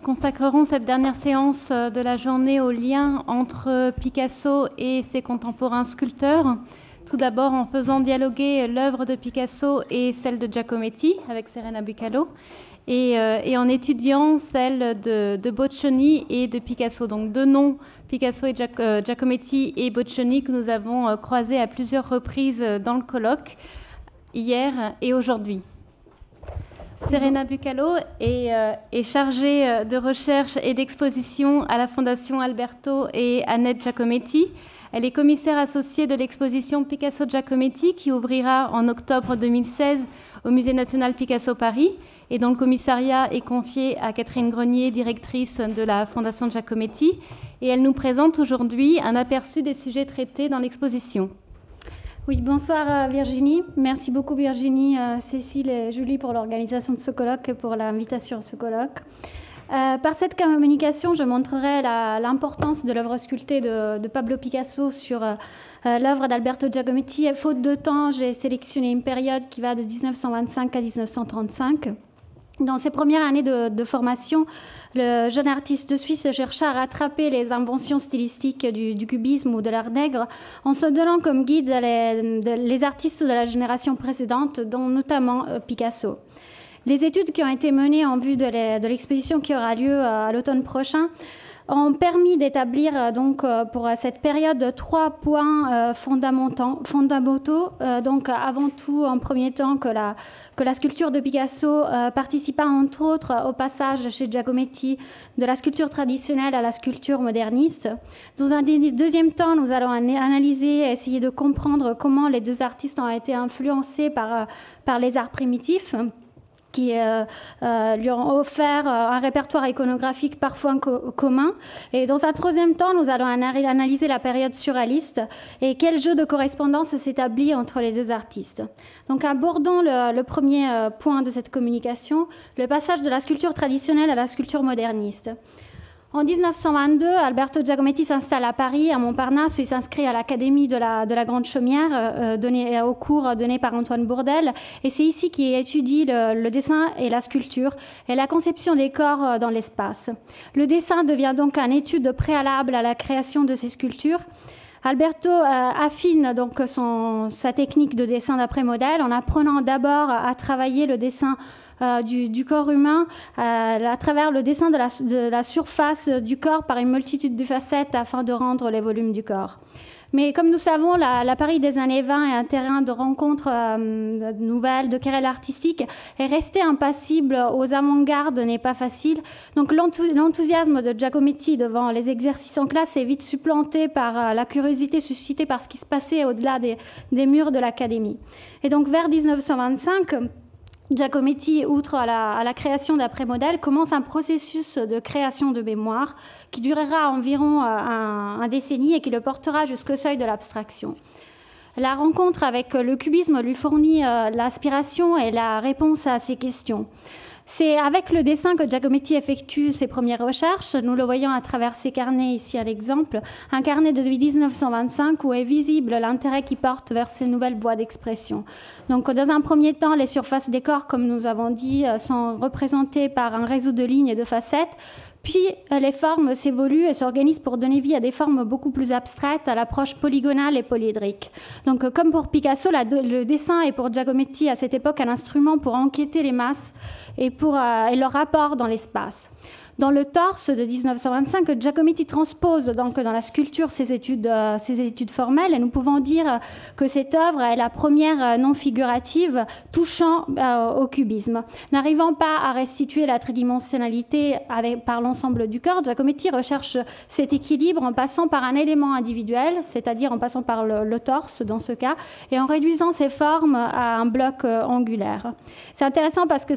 consacrerons cette dernière séance de la journée au lien entre Picasso et ses contemporains sculpteurs. Tout d'abord en faisant dialoguer l'œuvre de Picasso et celle de Giacometti avec Serena Bucalo et en étudiant celle de Boccioni et de Picasso. Donc deux noms, Picasso et Giacometti et Boccioni, que nous avons croisés à plusieurs reprises dans le colloque hier et aujourd'hui. Serena Bucalo est chargée de recherche et d'exposition à la Fondation Alberto et Annette Giacometti. Elle est commissaire associée de l'exposition Picasso Giacometti qui ouvrira en octobre 2016 au Musée national Picasso Paris. Et dont le commissariat est confié à Catherine Grenier, directrice de la Fondation Giacometti. Et elle nous présente aujourd'hui un aperçu des sujets traités dans l'exposition. Oui, bonsoir Virginie. Merci beaucoup Virginie, Cécile et Julie pour l'organisation de ce colloque et pour l'invitation à ce colloque. Par cette communication, je montrerai l'importance de l'œuvre sculptée de Pablo Picasso sur l'œuvre d'Alberto Giacometti. Et faute de temps, j'ai sélectionné une période qui va de 1925 à 1935. Dans ses premières années de formation, le jeune artiste suisse chercha à rattraper les inventions stylistiques du cubisme ou de l'art nègre en se donnant comme guide les artistes de la génération précédente, dont notamment Picasso. Les études qui ont été menées en vue de l'exposition qui aura lieu à l'automne prochain ont permis d'établir donc pour cette période 3 points fondamentaux. Donc avant tout, en premier temps, que la sculpture de Picasso participa entre autres au passage chez Giacometti de la sculpture traditionnelle à la sculpture moderniste. Dans un deuxième temps, nous allons analyser et essayer de comprendre comment les deux artistes ont été influencés par les arts primitifs, qui lui ont offert un répertoire iconographique parfois commun. Et dans un troisième temps, nous allons analyser la période surréaliste et quel jeu de correspondance s'établit entre les deux artistes. Donc abordons le premier point de cette communication, le passage de la sculpture traditionnelle à la sculpture moderniste. En 1922, Alberto Giacometti s'installe à Paris, à Montparnasse, où il s'inscrit à l'Académie de la Grande Chaumière, au cours donné par Antoine Bourdelle. Et c'est ici qu'il étudie le dessin et la sculpture et la conception des corps dans l'espace. Le dessin devient donc une étude préalable à la création de ces sculptures. Alberto affine donc sa technique de dessin d'après modèle en apprenant d'abord à travailler le dessin du corps humain à travers le dessin de la surface du corps par une multitude de facettes afin de rendre les volumes du corps. Mais comme nous savons, la Paris des années 20 est un terrain de rencontres nouvelles, de querelles artistiques, et rester impassible aux avant-gardes n'est pas facile. Donc l'enthousiasme de Giacometti devant les exercices en classe est vite supplanté par la curiosité suscitée par ce qui se passait au-delà des murs de l'Académie. Et donc vers 1925, Giacometti, outre à la création d'après-modèles, commence un processus de création de mémoire qui durera environ un décennie et qui le portera jusqu'au seuil de l'abstraction. La rencontre avec le cubisme lui fournit l'inspiration et la réponse à ces questions. C'est avec le dessin que Giacometti effectue ses premières recherches. Nous le voyons à travers ses carnets, ici à l'exemple. Un carnet de 1925 où est visible l'intérêt qu'il porte vers ces nouvelles voies d'expression. Donc, dans un premier temps, les surfaces des corps, comme nous avons dit, sont représentées par un réseau de lignes et de facettes. Puis, les formes s'évoluent et s'organisent pour donner vie à des formes beaucoup plus abstraites, à l'approche polygonale et polyédrique. Donc, comme pour Picasso, le dessin est pour Giacometti à cette époque un instrument pour enquêter les masses et leur rapport dans l'espace. Dans le torse de 1925, Giacometti transpose donc dans la sculpture ses études formelles, et nous pouvons dire que cette œuvre est la première non figurative touchant au cubisme. N'arrivant pas à restituer la tridimensionnalité par l'ensemble du corps, Giacometti recherche cet équilibre en passant par un élément individuel, c'est-à-dire en passant par le torse dans ce cas, et en réduisant ses formes à un bloc angulaire. C'est intéressant parce que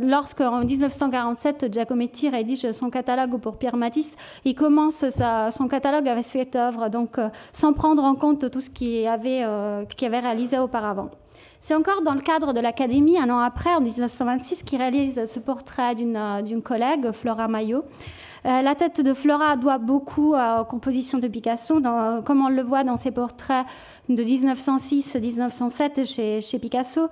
lorsque en 1947, Giacometti rédige son catalogue pour Pierre Matisse, il commence son catalogue avec cette œuvre, donc sans prendre en compte tout ce qu'il avait réalisé auparavant. C'est encore dans le cadre de l'Académie, un an après, en 1926, qu'il réalise ce portrait d'une collègue, Flora Maillot. La tête de Flora doit beaucoup aux compositions de Picasso, comme on le voit dans ses portraits de 1906-1907 chez Picasso.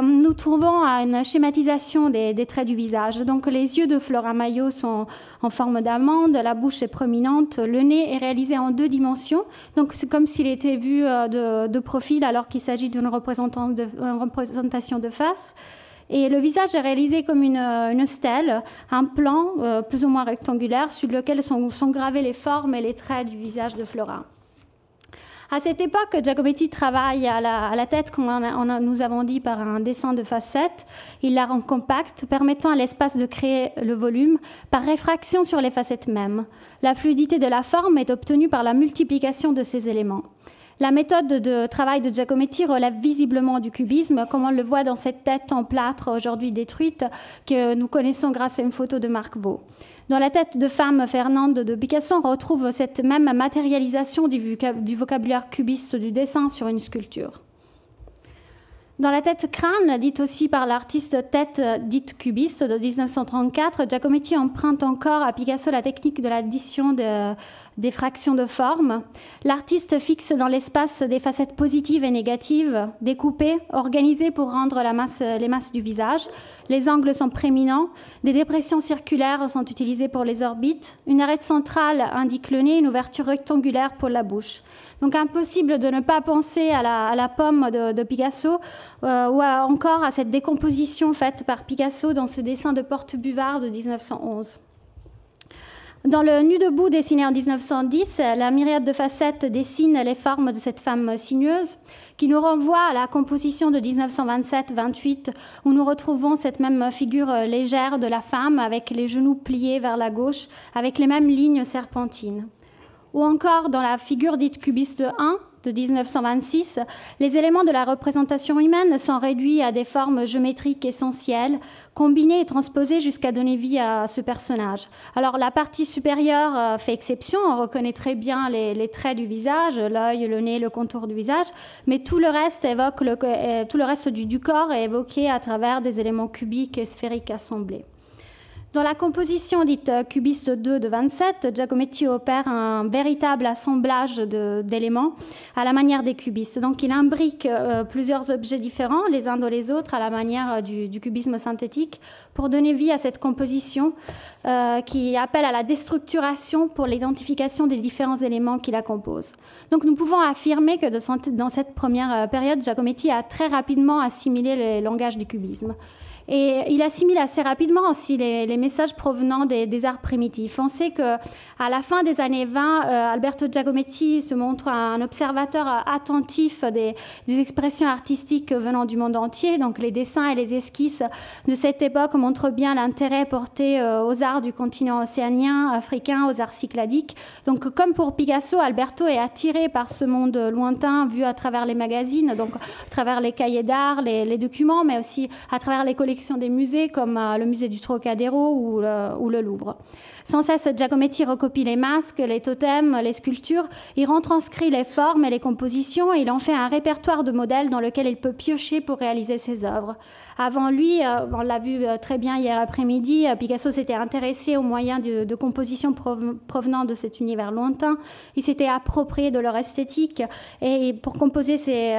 Nous trouvons une schématisation des traits du visage. Donc les yeux de Flora Maillot sont en forme d'amande, la bouche est prominente, le nez est réalisé en 2 dimensions. Donc c'est comme s'il était vu de profil alors qu'il s'agit d'une représentation de face. Et le visage est réalisé comme une stèle, un plan plus ou moins rectangulaire sur lequel sont gravés les formes et les traits du visage de Flora. À cette époque, Giacometti travaille à la tête, comme nous avons dit, par un dessin de facettes. Il la rend compacte, permettant à l'espace de créer le volume par réfraction sur les facettes mêmes. La fluidité de la forme est obtenue par la multiplication de ces éléments. La méthode de travail de Giacometti relève visiblement du cubisme, comme on le voit dans cette tête en plâtre aujourd'hui détruite que nous connaissons grâce à une photo de Marc Vaux. Dans la tête de femme Fernande de Picasso, on retrouve cette même matérialisation du vocabulaire cubiste du dessin sur une sculpture. Dans la tête crâne, dite aussi par l'artiste tête dite cubiste de 1934, Giacometti emprunte encore à Picasso la technique de l'addition des fractions de forme. L'artiste fixe dans l'espace des facettes positives et négatives, découpées, organisées pour rendre les masses du visage. Les angles sont prééminents, des dépressions circulaires sont utilisées pour les orbites, une arête centrale indique le nez, une ouverture rectangulaire pour la bouche. Donc impossible de ne pas penser à la pomme de Picasso ou encore à cette décomposition faite par Picasso dans ce dessin de Porte-Buvard de 1911. Dans le Nu debout dessiné en 1910, la myriade de facettes dessine les formes de cette femme sinueuse qui nous renvoie à la composition de 1927-28 où nous retrouvons cette même figure légère de la femme avec les genoux pliés vers la gauche avec les mêmes lignes serpentines. Ou encore dans la figure dite cubiste 1 de 1926, les éléments de la représentation humaine sont réduits à des formes géométriques essentielles, combinées et transposées jusqu'à donner vie à ce personnage. Alors la partie supérieure fait exception, on reconnaît très bien les traits du visage, l'œil, le nez, le contour du visage, mais tout le reste du corps est évoqué à travers des éléments cubiques et sphériques assemblés. Dans la composition dite cubiste 2 de 27, Giacometti opère un véritable assemblage d'éléments à la manière des cubistes. Donc il imbrique plusieurs objets différents, les uns dans les autres, à la manière du cubisme synthétique, pour donner vie à cette composition qui appelle à la déstructuration pour l'identification des différents éléments qui la composent. Donc nous pouvons affirmer que dans cette première période, Giacometti a très rapidement assimilé le langage du cubisme. Et il assimile assez rapidement aussi les messages provenant des arts primitifs. On sait qu'à la fin des années 20, Alberto Giacometti se montre un observateur attentif des expressions artistiques venant du monde entier. Donc les dessins et les esquisses de cette époque montrent bien l'intérêt porté aux arts du continent océanien, africain, aux arts cycladiques. Donc comme pour Picasso, Alberto est attiré par ce monde lointain vu à travers les magazines, donc à travers les cahiers d'art, les documents, mais aussi à travers les collections des musées comme le musée du Trocadéro ou le Louvre. Sans cesse, Giacometti recopie les masques, les totems, les sculptures. Il retranscrit les formes et les compositions et il en fait un répertoire de modèles dans lequel il peut piocher pour réaliser ses œuvres. Avant lui, on l'a vu très bien hier après-midi, Picasso s'était intéressé aux moyens de composition provenant de cet univers lointain. Il s'était approprié de leur esthétique et pour composer ses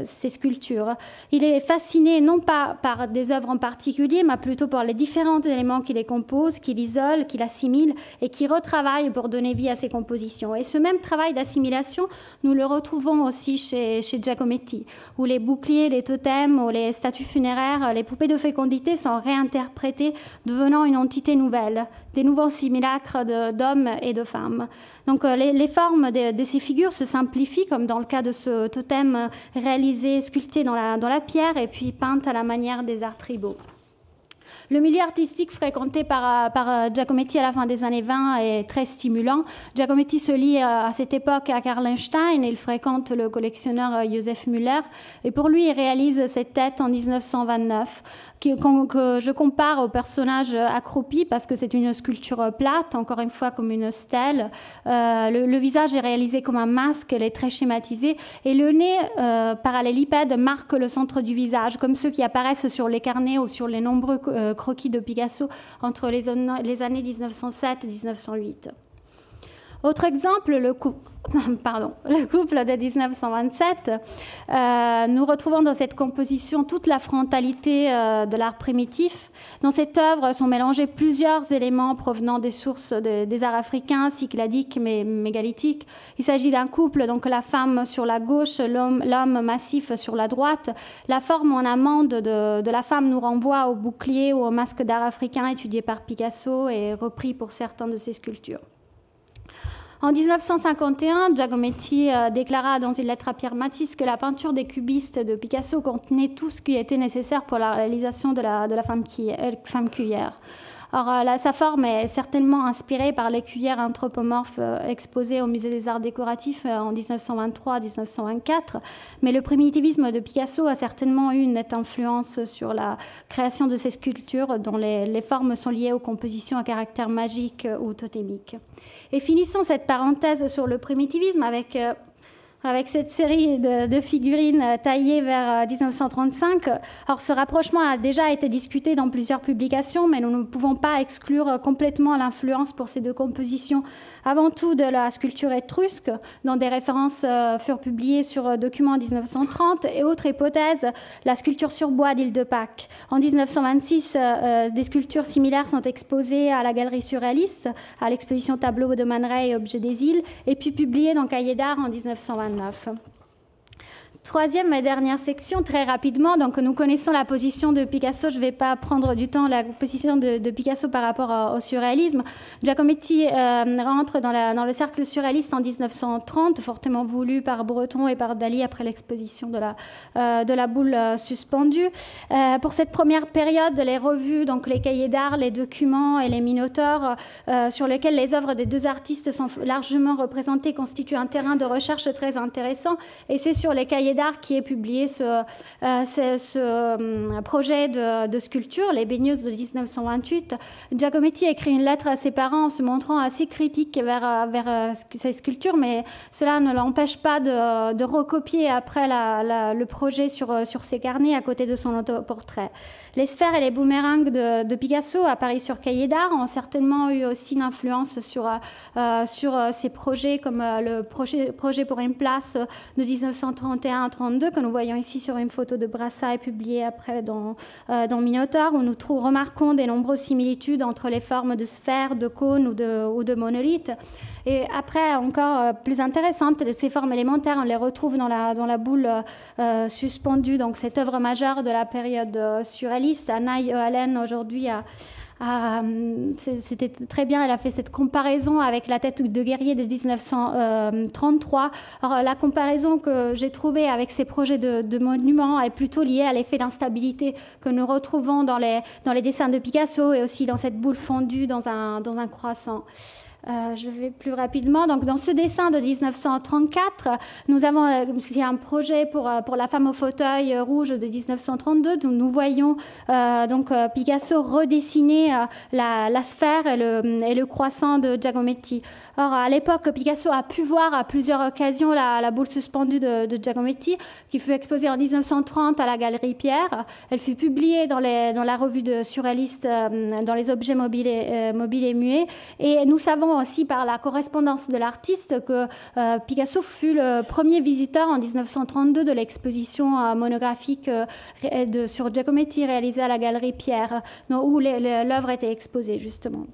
sculptures. Il est fasciné non pas par des œuvres en particulier, mais plutôt par les différents éléments qui les composent, qui l'isole, qui l'assimile et qui retravaille pour donner vie à ses compositions. Et ce même travail d'assimilation, nous le retrouvons aussi chez Giacometti, où les boucliers, les totems, ou les statues funéraires, les poupées de fécondité sont réinterprétées, devenant une entité nouvelle, des nouveaux simulacres d'hommes et de femmes. Donc les formes de ces figures se simplifient, comme dans le cas de ce totem réalisé, sculpté dans la pierre et puis peint à la manière des arts tribaux. Le milieu artistique fréquenté par Giacometti à la fin des années 20 est très stimulant. Giacometti se lie à cette époque à Karl Einstein et il fréquente le collectionneur Joseph Müller. Et pour lui, il réalise cette tête en 1929 que je compare au personnage accroupi parce que c'est une sculpture plate, encore une fois comme une stèle. Le visage est réalisé comme un masque, elle est très schématisée et le nez parallélipède marque le centre du visage, comme ceux qui apparaissent sur les carnets ou sur les nombreux croquis de Picasso entre les années 1907 et 1908. Autre exemple, le couple de 1927. Nous retrouvons dans cette composition toute la frontalité de l'art primitif. Dans cette œuvre sont mélangés plusieurs éléments provenant des sources des arts africains, cycladiques mais mégalithiques. Il s'agit d'un couple, donc la femme sur la gauche, l'homme massif sur la droite. La forme en amande de la femme nous renvoie au bouclier ou au masque d'art africain étudié par Picasso et repris pour certaines de ses sculptures. En 1951, Giacometti déclara dans une lettre à Pierre Matisse que la peinture des cubistes de Picasso contenait tout ce qui était nécessaire pour la réalisation de la femme cuillère. Or, sa forme est certainement inspirée par les cuillères anthropomorphes exposées au Musée des Arts Décoratifs en 1923-1924, mais le primitivisme de Picasso a certainement eu une nette influence sur la création de ces sculptures dont les formes sont liées aux compositions à caractère magique ou totémique. Et finissons cette parenthèse sur le primitivisme avec cette série de figurines taillées vers 1935. Alors, ce rapprochement a déjà été discuté dans plusieurs publications, mais nous ne pouvons pas exclure complètement l'influence pour ces deux compositions, avant tout de la sculpture étrusque, dont des références furent publiées sur documents en 1930, et autre hypothèse, la sculpture sur bois d'Île de Pâques. En 1926, des sculptures similaires sont exposées à la Galerie Surréaliste, à l'exposition Tableaux de Man Ray et Objets des îles, et puis publiées dans Cahiers d'art en 1929. Troisième et dernière section, très rapidement. Donc, nous connaissons la position de Picasso. Je ne vais pas prendre du temps la position de Picasso par rapport au surréalisme. Giacometti rentre dans le cercle surréaliste en 1930, fortement voulu par Breton et par Dali après l'exposition de la boule suspendue. Pour cette première période, les revues, donc les cahiers d'art, les documents et les minotaures sur lesquels les œuvres des deux artistes sont largement représentées constituent un terrain de recherche très intéressant. Et c'est sur les cahiers d'art qui est publié ce projet de sculpture, Les Baigneuses de 1928. Giacometti écrit une lettre à ses parents en se montrant assez critique vers ces sculptures, mais cela ne l'empêche pas de recopier après le projet sur ses carnets à côté de son autoportrait. Les sphères et les boomerangs de Picasso, apparus sur cahier d'art, ont certainement eu aussi une influence sur ces projets, comme le projet pour une place de 1931-32 que nous voyons ici sur une photo de Brassailles publiée après dans Minotaure, où nous remarquons des nombreuses similitudes entre les formes de sphères, de cônes ou de monolithes. Et après, encore plus intéressante, ces formes élémentaires, on les retrouve dans la boule suspendue, donc cette œuvre majeure de la période surréaliste. Anna Allen aujourd'hui c'était très bien, elle a fait cette comparaison avec la tête de guerrier de 1933. Alors, la comparaison que j'ai trouvée avec ces projets de monuments est plutôt liée à l'effet d'instabilité que nous retrouvons dans les dessins de Picasso et aussi dans cette boule fondue dans un croissant. Je vais plus rapidement. Donc, dans ce dessin de 1934, nous avons c'est un projet pour la femme au fauteuil rouge de 1932. Dont nous voyons Picasso redessiner la sphère et le croissant de Giacometti. Or, à l'époque, Picasso a pu voir à plusieurs occasions la boule suspendue de Giacometti, qui fut exposée en 1930 à la Galerie Pierre. Elle fut publiée dans la revue de surréaliste dans les objets mobiles et muets. Et nous savons aussi par la correspondance de l'artiste que Picasso fut le premier visiteur en 1932 de l'exposition monographique sur Giacometti réalisée à la Galerie Pierre, où l'œuvre était exposée justement.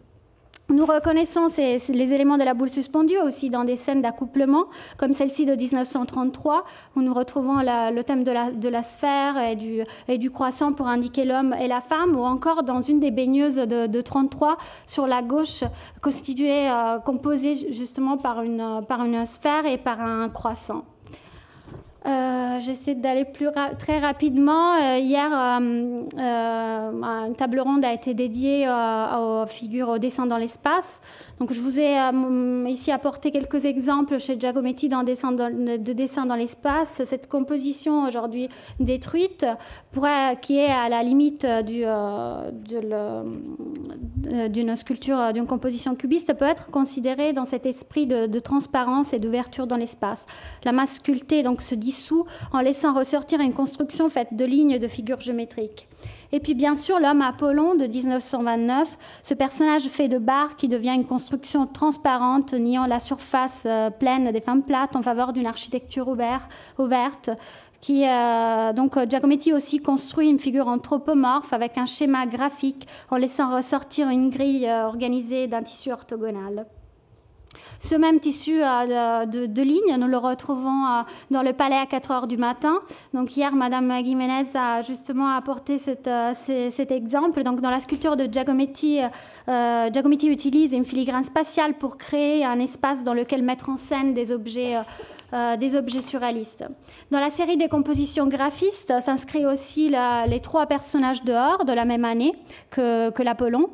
Nous reconnaissons les éléments de la boule suspendue aussi dans des scènes d'accouplement, comme celle-ci de 1933, où nous retrouvons le thème de la sphère et du croissant pour indiquer l'homme et la femme, ou encore dans une des baigneuses de 33, sur la gauche, composée justement par une sphère et par un croissant. J'essaie d'aller très rapidement. Hier, une table ronde a été dédiée aux figures, au dessin dans l'espace. Donc, je vous ai ici apporté quelques exemples chez Giacometti de dessin dans l'espace. Cette composition aujourd'hui détruite, qui est à la limite d'une sculpture, d'une composition cubiste, peut être considérée dans cet esprit de transparence et d'ouverture dans l'espace. La masse sculptée donc se dissout dissout en laissant ressortir une construction faite de lignes de figures géométriques. Et puis bien sûr, l'homme Apollon de 1929, ce personnage fait de barre qui devient une construction transparente, niant la surface pleine des femmes plates en faveur d'une architecture ouverte. Donc Giacometti aussi construit une figure anthropomorphe avec un schéma graphique en laissant ressortir une grille organisée d'un tissu orthogonal. Ce même tissu de lignes, nous le retrouvons dans le palais à 4 heures du matin. Donc hier, Madame Jiménez a justement apporté cet exemple. Donc dans la sculpture de Giacometti, Giacometti utilise une filigrane spatiale pour créer un espace dans lequel mettre en scène des objets surréalistes. Dans la série des compositions graphistes s'inscrit aussi les 3 personnages dehors de la même année que l'Apollon.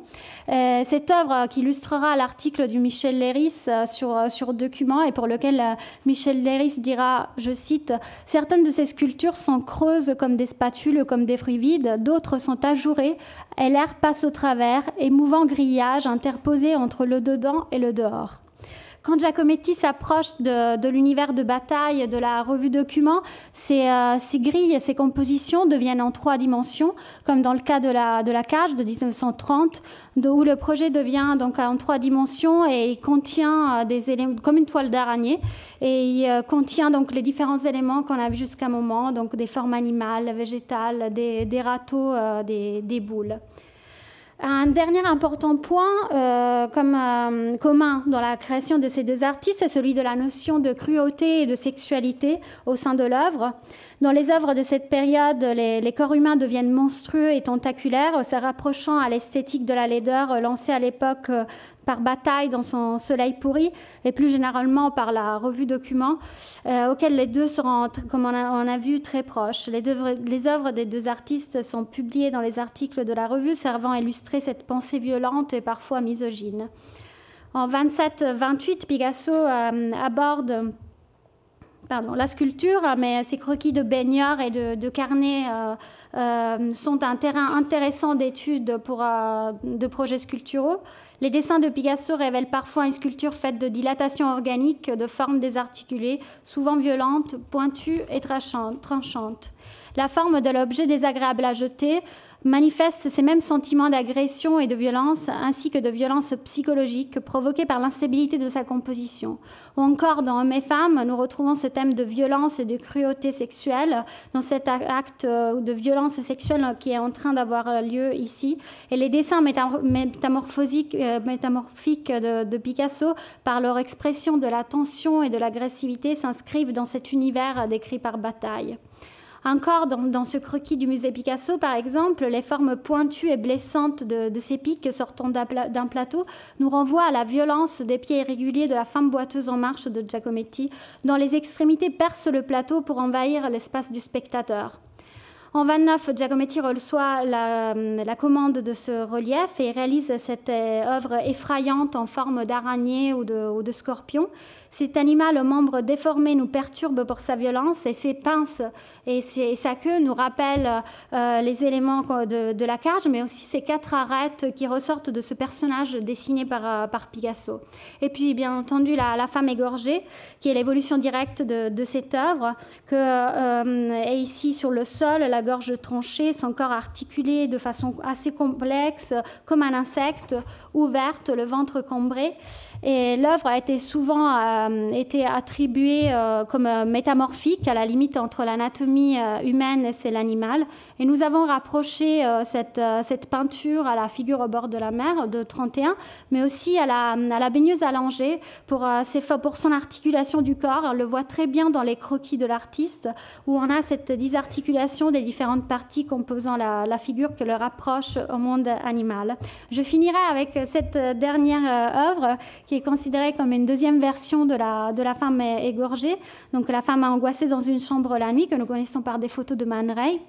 Cette œuvre qui illustrera l'article du Michel Leiris sur Document et pour lequel Michel Leiris dira, je cite, « Certaines de ces sculptures sont creuses comme des spatules, comme des fruits vides, d'autres sont ajourées et l'air passe au travers, émouvant grillage interposé entre le dedans et le dehors. » Quand Giacometti s'approche de l'univers de bataille de la revue Document, ces grilles, ces compositions deviennent en 3 dimensions, comme dans le cas de la cage de 1930, où le projet devient donc en 3 dimensions et il contient des éléments comme une toile d'araignée et il contient donc les différents éléments qu'on a vus jusqu'à un moment, donc des formes animales, végétales, des râteaux, des boules. Un dernier important point commun dans la création de ces 2 artistes, c'est celui de la notion de cruauté et de sexualité au sein de l'œuvre. Dans les œuvres de cette période, les corps humains deviennent monstrueux et tentaculaires, se rapprochant à l'esthétique de la laideur lancée à l'époque par Bataille dans son Soleil pourri, et plus généralement par la revue Document, auxquelles les 2 seront, comme on a vu, très proches. Les œuvres des 2 artistes sont publiées dans les articles de la revue, servant à illustrer cette pensée violente et parfois misogyne. En 27-28, Picasso aborde la sculpture, mais ces croquis de baigneurs et de carnets sont un terrain intéressant d'étude de projets sculpturaux. Les dessins de Picasso révèlent parfois une sculpture faite de dilatation organique, de formes désarticulées, souvent violentes, pointues et tranchantes. La forme de l'objet désagréable à jeter manifeste ces mêmes sentiments d'agression et de violence, ainsi que de violence psychologique provoquée par l'instabilité de sa composition. Ou encore, dans Hommes et femmes, nous retrouvons ce thème de violence et de cruauté sexuelle, dans cet acte de violence sexuelle qui est en train d'avoir lieu ici. Et les dessins métamorphiques de Picasso, par leur expression de la tension et de l'agressivité, s'inscrivent dans cet univers décrit par Bataille. Encore dans ce croquis du musée Picasso, par exemple, les formes pointues et blessantes de ces pics sortant d'un plateau nous renvoient à la violence des pieds irréguliers de la femme boiteuse en marche de Giacometti, dont les extrémités percent le plateau pour envahir l'espace du spectateur. En 29, Giacometti reçoit la commande de ce relief et réalise cette œuvre effrayante en forme d'araignée ou de scorpion. Cet animal aux membres déformés nous perturbe pour sa violence et ses pinces et sa queue nous rappellent les éléments de la cage, mais aussi ces 4 arêtes qui ressortent de ce personnage dessiné par Picasso. Et puis, bien entendu, la femme égorgée, qui est l'évolution directe de cette œuvre, est ici sur le sol, la gorge tranchée, son corps articulé de façon assez complexe, comme un insecte, ouverte, le ventre cambré. Et l'œuvre a été souvent attribuée comme métamorphique, à la limite entre l'anatomie humaine et celle animale. Et nous avons rapproché cette peinture à la figure au bord de la mer de 31, mais aussi à la baigneuse allongée pour son articulation du corps. On le voit très bien dans les croquis de l'artiste, où on a cette disarticulation des différentes parties composant la figure que le rapproche au monde animal. Je finirai avec cette dernière œuvre qui est considérée comme une deuxième version de la femme égorgée, donc la femme angoissée dans une chambre la nuit, que nous connaissons par des photos de Man Ray.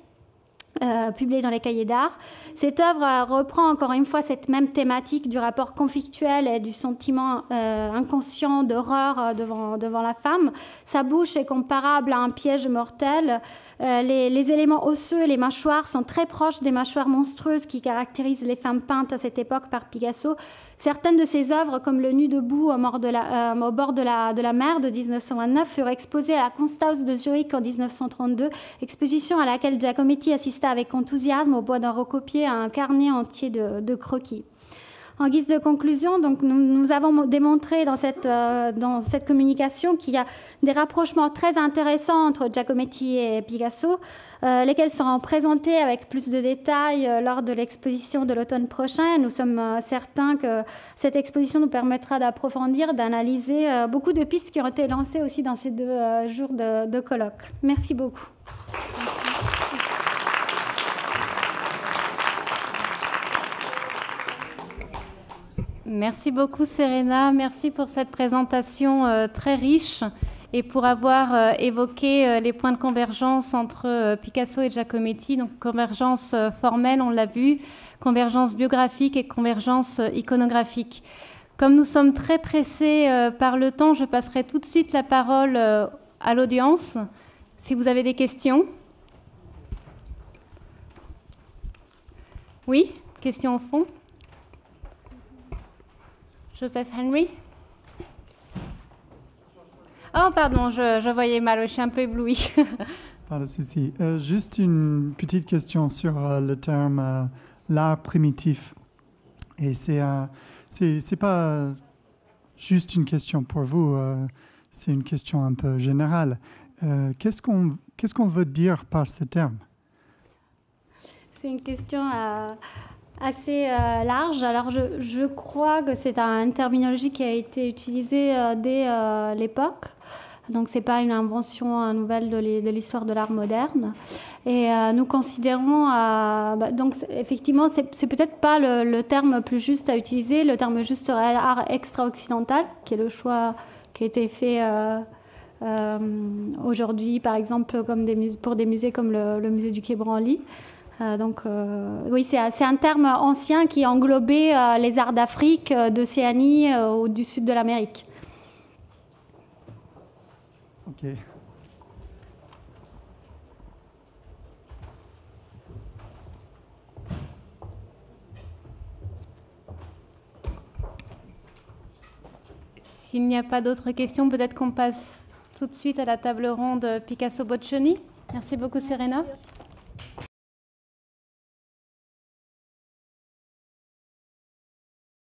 Publié dans les cahiers d'art. Cette œuvre reprend encore une fois cette même thématique du rapport conflictuel et du sentiment inconscient d'horreur devant la femme. Sa bouche est comparable à un piège mortel. Les éléments osseux et les mâchoires sont très proches des mâchoires monstrueuses qui caractérisent les femmes peintes à cette époque par Picasso. Certaines de ses œuvres, comme Le Nu debout au bord de la mer de 1929, furent exposées à la Kunsthaus de Zurich en 1932, exposition à laquelle Giacometti assista avec enthousiasme au point d'en recopier un carnet entier de croquis. En guise de conclusion, donc, nous avons démontré dans cette communication qu'il y a des rapprochements très intéressants entre Giacometti et Picasso, lesquels seront présentés avec plus de détails lors de l'exposition de l'automne prochain. Nous sommes certains que cette exposition nous permettra d'approfondir, d'analyser beaucoup de pistes qui ont été lancées aussi dans ces 2 jours de colloque. Merci beaucoup. Merci beaucoup Serena, merci pour cette présentation très riche et pour avoir évoqué les points de convergence entre Picasso et Giacometti, donc convergence formelle, on l'a vu, convergence biographique et convergence iconographique. Comme nous sommes très pressés par le temps, je passerai tout de suite la parole à l'audience, si vous avez des questions. Oui, question au fond. Joseph Henry. Oh, pardon, je voyais mal, je suis un peu éblouie. Pas de souci. Juste une petite question sur le terme l'art primitif. Et c'est pas juste une question pour vous, c'est une question un peu générale. Qu'est-ce qu'on veut dire par ce terme? C'est une question assez large. Alors, je crois que c'est une terminologie qui a été utilisée dès l'époque. Donc, ce n'est pas une invention nouvelle de l'histoire de l'art moderne. Et nous considérons... donc, effectivement, c'est peut-être pas le terme plus juste à utiliser. Le terme juste serait art extra-occidental, qui est le choix qui a été fait aujourd'hui, par exemple, pour des musées comme le musée du Quai Branly. Oui, c'est un terme ancien qui englobait les arts d'Afrique, d'Océanie ou du sud de l'Amérique. Ok. S'il n'y a pas d'autres questions, peut-être qu'on passe tout de suite à la table ronde Picasso-Boccioni. Merci beaucoup, Serena. Merci.